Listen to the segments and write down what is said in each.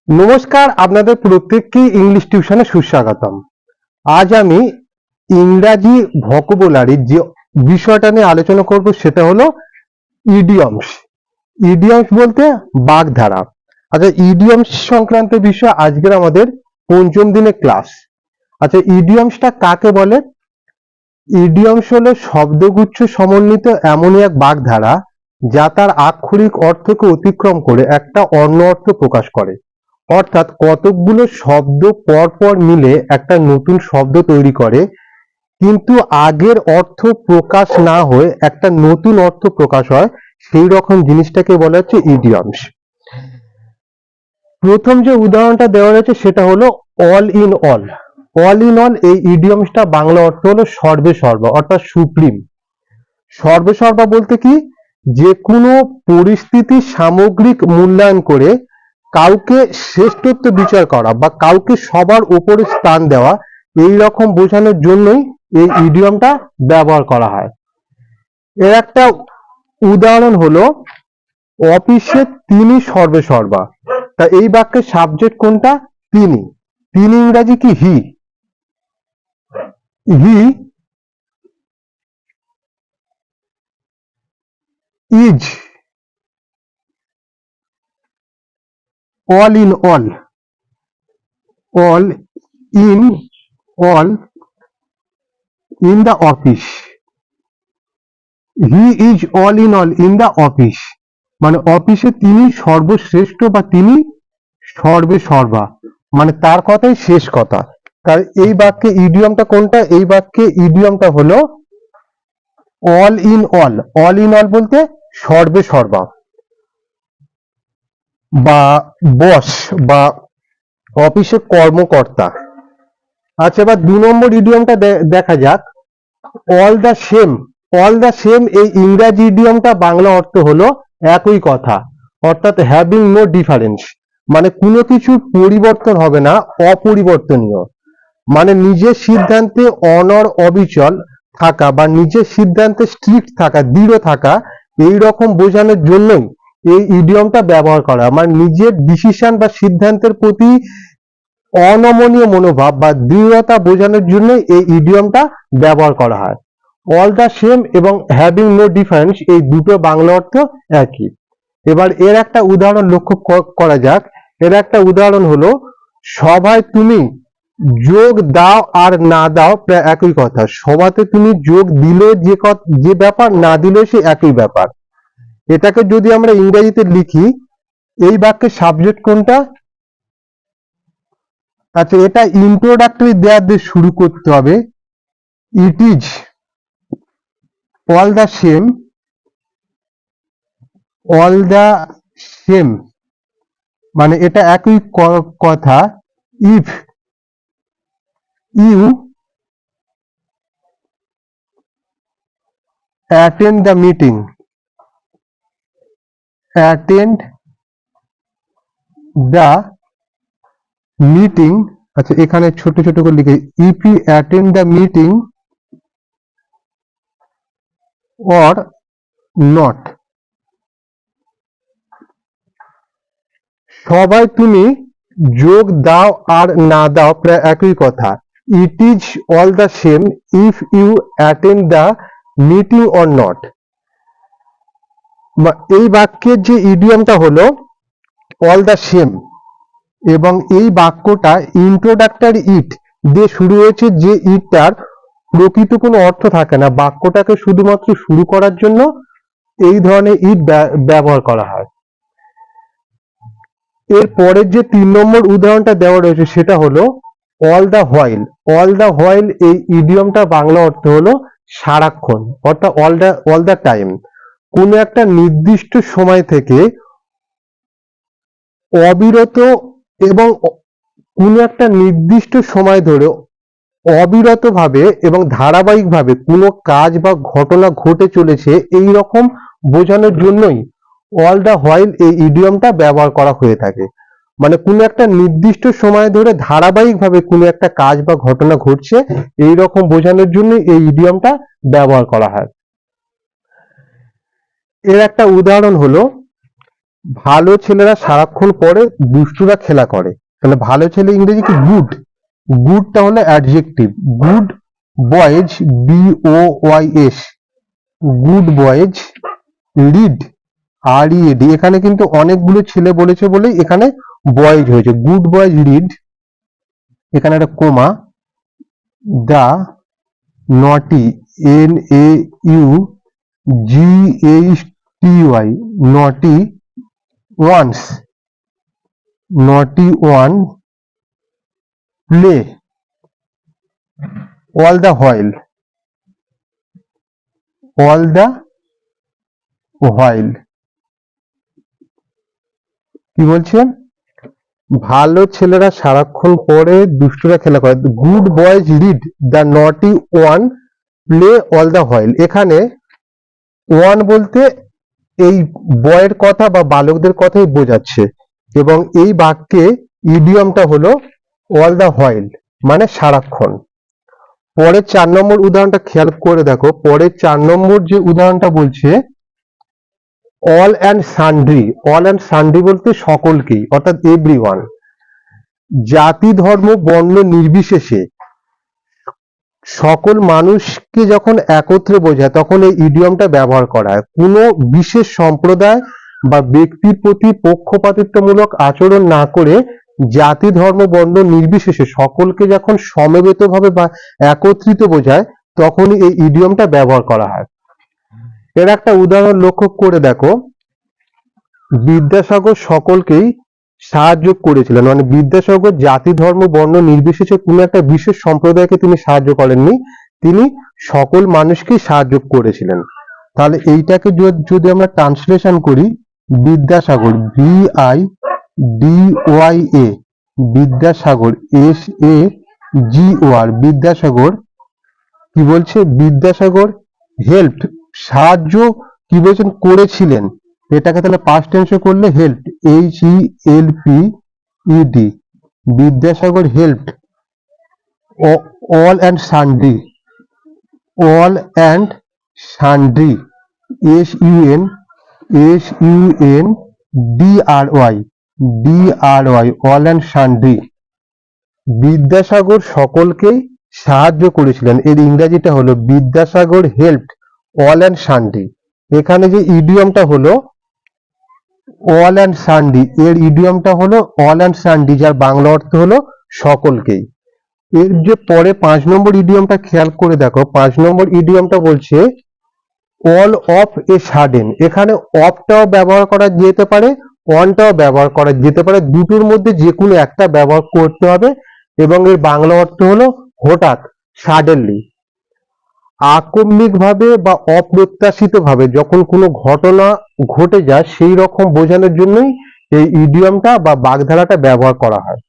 নমস্কার, আপনাদের প্রত্যেককেই ইংলিশ টিউশনে সুস্বাগতম। আজ আমি ইংরাজি ভোকাবুলারির যে বিষয়টা নিয়ে আলোচনা করব সেটা হলো ইডিয়মস। ইডিয়মস বলতে বাগধারা। আচ্ছা, ইডিয়মস সংক্রান্ত বিষয় আজকের আমাদের পঞ্চম দিনের ক্লাস। আচ্ছা, ইডিয়মসটা কাকে বলে? ইডিয়মস হলো শব্দগুচ্ছ সমন্বিত এমনই এক বাগধারা যা তার আক্ষরিক অর্থকে অতিক্রম করে একটা অন্য অর্থ প্রকাশ করে। অর্থাৎ কতকগুলো শব্দ পর পর মিলে একটা নতুন শব্দ তৈরি করে, কিন্তু আগের অর্থ প্রকাশ না হয়ে একটা নতুন অর্থ প্রকাশ হয়, সেই রকম জিনিসটাকে বলা হচ্ছে ইডিয়মস। প্রথম যে উদাহরণটা দেওয়া রয়েছে সেটা হলো all in all. All in all এই ইডিয়মসটা বাংলা অর্থ হলো সর্বে সর্বা, অর্থাৎ সুপ্রিম। সর্বে সর্বা বলতে কি? যে কোনো পরিস্থিতি সামগ্রিক মূল্যায়ন করে কাউকে শ্রেষ্ঠত্ব বিচার করা বা কাউকে সবার উপরে স্থান দেওয়া, এই রকম বোঝানোর জন্যই এই ইডিয়মটা ব্যবহার করা হয়। এর একটা উদাহরণ হলো অফিসে তিনি সর্বে সর্বা। তা এই বাক্যের সাবজেক্ট কোনটা? তিনি। তিনি ইংরাজি কি? He. He is all in all, all in all in the office. He is all in all in the office, মানে অফিসে তিনি সর্বশ্রেষ্ঠ বা তিনি সর্বে সর্বা, মানে তার কথাই শেষ কথা। তার এই বাক্যে ইডিয়মটা কোনটা? এই বাক্যে ইডিয়মটা হলো all in all. All in all বলতে সর্বে সর্বা বা বস বা অফিসের কর্মকর্তা। আচ্ছা, এবার 2 নম্বর ইডিয়মটা দেখা যাক, all the same. All the same এই ইংরাজি ইডিয়মটা বাংলা অর্থ হলো একই কথা, অর্থাৎ হ্যাভিং নো ডিফারেন্স, মানে কোনো কিছুর পরিবর্তন হবে না, অপরিবর্তনীয়। মানে নিজের সিদ্ধান্তে অনড় অবিচল থাকা বা নিজের সিদ্ধান্তে স্ট্রিক্ট থাকা, দৃঢ় থাকা, এই রকম বোঝানোর জন্যই এই ইডিয়মটা ব্যবহার করা। মানে নিজের ডিসিশন বা সিদ্ধান্তের প্রতি অনমনীয় মনোভাব বা দৃঢ়তা বোঝানোর জন্য এই ইডিয়মটা ব্যবহার করা হয়। অল দ্য সেম এবং হ্যাভিং নো ডিফারেন্স এই দুটো বাংলা অর্থ একই। এবার এর একটা উদাহরণ লক্ষ্য করা যাক। এর একটা উদাহরণ হলো সভায় তুমি যোগ দাও আর না দাও প্রায় একই কথা। সভাতে তুমি যোগ দিলে যে ব্যাপার, না দিলে সে একই ব্যাপার। এটাকে যদি আমরা ইংরেজিতে লিখি, এই বাক্যের সাবজেক্ট কোনটা? আচ্ছা, এটা ইন্ট্রোডাক্টরি দেওয়া দিয়ে শুরু করতে হবে। It is all the same, all the same, মানে এটা একই কথা। If you attend the meeting, attend the meeting. আচ্ছা, এখানে ছোট ছোট করে লিখে, if you attend the meeting or not. সবাই তুমি যোগ দাও আর না দাও প্রায় একই কথা। It is all the same if you attend the meeting or not. এই বাক্যের যে ইডিয়মটা হলো অল দ্য সেম, এবং এই বাক্যটা ইন্ট্রোডাক্টরি ইট দিয়ে শুরু হয়েছে, যে ইটটার প্রকৃত কোনো অর্থ থাকে না, বাক্যটাকে শুধুমাত্র শুরু করার জন্য এই ধরনের ইট ব্যবহার করা হয়। এর পরের যে 3 নম্বর উদাহরণটা দেওয়া রয়েছে সেটা হলো all the while. All the while এই ইডিয়মটা বাংলা অর্থ হলো সারাক্ষণ, অর্থাৎ অল দ্য টাইম। কোনো একটা নির্দিষ্ট সময় থেকে অবিরত এবং কোনো একটা নির্দিষ্ট সময় ধরে অবিরতভাবে এবং ধারাবাহিকভাবে কোনো কাজ বা ঘটনা ঘটে চলেছে, এই রকম বোঝানোর জন্যই অল দ্য হোয়াইল এই ইডিয়মটা ব্যবহার করা হয়ে থাকে। মানে কোনো একটা নির্দিষ্ট সময় ধরে ধারাবাহিকভাবে কোনো একটা কাজ বা ঘটনা ঘটছে, এই রকম বোঝানোর জন্য এই ইডিয়মটা ব্যবহার করা হয়। এর একটা উদাহরণ হলো ভালো ছেলেরা সারাক্ষণ পড়ে, দুষ্টুরা খেলা করে। তাহলে ভালো ছেলে ইংরেজি কি? গুড। গুডটা হলো adjective. Good boys, BOYS, good boys read, READ। এখানে কিন্তু অনেকগুলো ছেলে বলেছে বলেই এখানে বয়েজ হয়েছে। গুড বয়েজ রিড, এখানে একটা কোমা, দা নটি, NAUGHTY, নটি ওয়ান্স, নটি one play, all the while, all the while. কি বলছে? ভালো ছেলেরা সারাক্ষণ পড়ে, দুষ্টুরা খেলা করে। গুড বয়েজ রিড, দ্য নটি one play, all the while. এখানে ওয়ান বলতে এই বয়ের কথা বা বালকদের কথাই বোঝাচ্ছে, এবং এই বাক্যে ইডিয়মটা হলো অল দ্য হোয়াইল, মানে সারাক্ষণ। পরের 4 নম্বর উদাহরণটা খেয়াল করে দেখো। পরের 4 নম্বর যে উদাহরণটা বলছে all and sundry. All and sundry বলতে সকলকেই, অর্থাৎ এভরিওয়ান। জাতি ধর্ম বর্ণ নির্বিশেষে সকল মানুষকে যখন একত্রে বোঝায় তখন এই ইডিয়মটা ব্যবহার করা হয়। কোনো বিশেষ সম্প্রদায় বা ব্যক্তির প্রতি পক্ষপাতিত্বমূলক আচরণ না করে জাতি ধর্ম বর্ণ নির্বিশেষে সকলকে যখন সমবেতভাবে বা একত্রিত বোঝায় তখনই এই ইডিয়মটা ব্যবহার করা হয়। এর একটা উদাহরণ লক্ষ্য করে দেখো। বিদ্যাসাগর সকলকেই সাহায্য করেছিলেন, মানে বিদ্যাসাগর জাতি ধর্ম বর্ণ নির্বিশেষে কোনো একটা বিশেষ সম্প্রদায়কে তিনি সাহায্য করেননি, তিনি সকল মানুষকেই সাহায্য করেছিলেন। তাহলে এইটাকে যদি আমরা ট্রান্সলেশন করি, বিদ্যাসাগর, BIDYA, বিদ্যাসাগর, SAGOR, বিদ্যাসাগর কি বলছে? বিদ্যাসাগর হেল্প, সাহায্য কি বলছেন? করেছিলেন। এটাকে তাহলে পাস্ট টেন্সে করলে help, HELPED, Vidyasagar help all and sundry, all and sundry, SUNDRY, all and sundry. Vidyasagar সকলকেই সাহায্য করেছিলেন, এর ইংরেজিটা হলো Vidyasagar helped all and sundry. এখানে যে ইডিয়মটা হলো অল অ্যান্ড সান্ড্রি, এর ইডিয়মটা হলো অল অ্যান্ড সান্ড্রি, যার বাংলা অর্থ হলো সকলকেই। এর যে পরে 5 নম্বর ইডিয়মটা খেয়াল করে দেখো। 5 নম্বর ইডিয়মটা বলছে অল অফ এ সাডেন। এখানে অফটাও ব্যবহার করা যেতে পারে, অনটাও ব্যবহার করা যেতে পারে, দুটোর মধ্যে যে কোনো একটা ব্যবহার করতে হবে, এবং এর বাংলা অর্থ হলো হঠাৎ, সাডেনলি। আকস্মিকভাবে বা অপ্রত্যাশিতভাবে যখন কোনো ঘটনা ঘটে যায় সেই রকম বোঝানোর জন্যই এই ইডিয়মটা বা বাগধারাটা ব্যবহার করা হয়।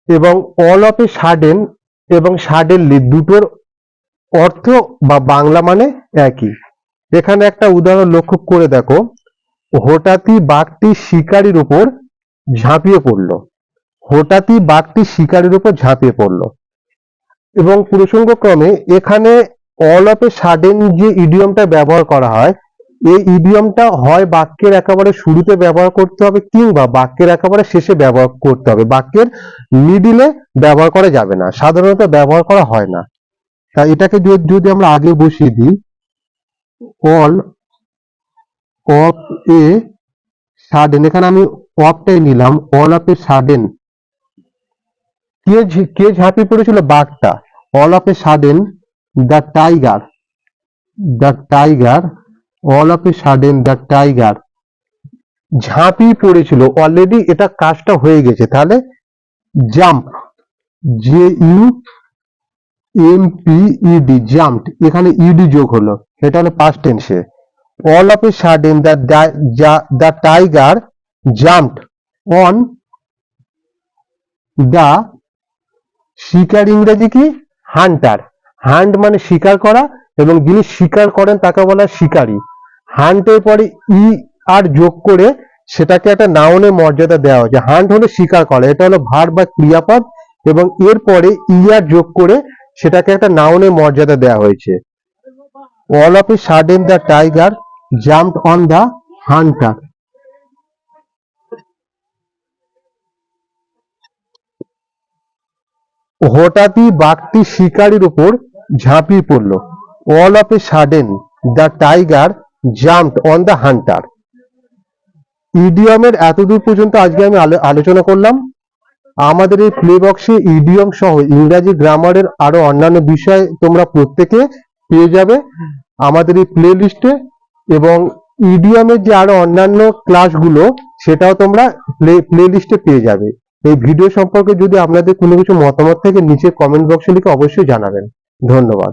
এবং অল অফ এ সাডেন এবং সাডেনলি দুটোর অর্থ বা বাংলা মানে একই। এখানে একটা উদাহরণ লক্ষ্য করে দেখো। হঠাৎই বাঘটি শিকারীর উপর ঝাঁপিয়ে পড়ল, হঠাৎই বাঘটি শিকারীর উপর ঝাঁপিয়ে পড়ল। এবং প্রসঙ্গক্রমে এখানে অল অফ এ সাডেন যে ইডিয়মটা ব্যবহার করা হয়, এই ইডিয়মটা হয় বাক্যের একেবারে শুরুতে ব্যবহার করতে হবে কিংবা বাক্যের একেবারে শেষে ব্যবহার করতে হবে। বাক্যের মিডিলে ব্যবহার করা যাবে না, সাধারণত ব্যবহার করা হয় না। তা এটাকে যদি আমরা আগে বসিয়ে দিই, অল অফ এ সাডেন, এখানে আমি অফটাই নিলাম, অল অফ এ সাডেন। কে ঝাঁপিয়ে পড়েছিল? বাঘটা। All of a sudden the tiger, the tiger, all of a sudden the tiger ঝাঁপিয়ে পড়েছিল। অলরেডি এটা কাজটা হয়ে গেছে, তাহলে জাম্প, JUMPED, জাম্পড, এখানে ইডি যোগ হলো, এটা হলো পাস্ট টেন্সে। All of a sudden the tiger jumped on the শিকার, ইংরেজি কি? হান্টার। হান্ট মানে শিকার করা, এবং যিনি শিকার করেন তাকে বলা হয় শিকারী। হান্টের পরে আর যোগ করে সেটাকে একটা নাউনের মর্যাদা দেওয়া হয়েছে। হান্ট হলো শিকার করা, এটা হলো ভার্ব বা ক্রিয়াপদ, এবং এরপরে আর যোগ করে সেটাকে একটা নাউনের মর্যাদা দেওয়া হয়েছে। All of a sudden the tiger jumped on the hunter. হঠাৎই বাঘটি শিকারীর উপর ঝাঁপিয়ে পড়ল। All of a sudden the tiger jumped on the hunter. ইডিয়মের এতদূর পর্যন্ত আজকে আমি আলোচনা করলাম। আমাদের এই প্লে বক্সে ইডিয়ম সহ ইংরাজি গ্রামারের আরো অন্যান্য বিষয় তোমরা প্রত্যেকে পেয়ে যাবে আমাদের এই প্লে লিস্টে, এবং ইডিয়মের যে আরো অন্যান্য ক্লাসগুলো সেটাও তোমরা প্লে লিস্টে পেয়ে যাবে। এই ভিডিও সম্পর্কে যদি আপনাদের কোনো কিছু মতামত থেকে নিচে কমেন্ট বক্সে লিখে অবশ্যই জানাবেন। ধন্যবাদ।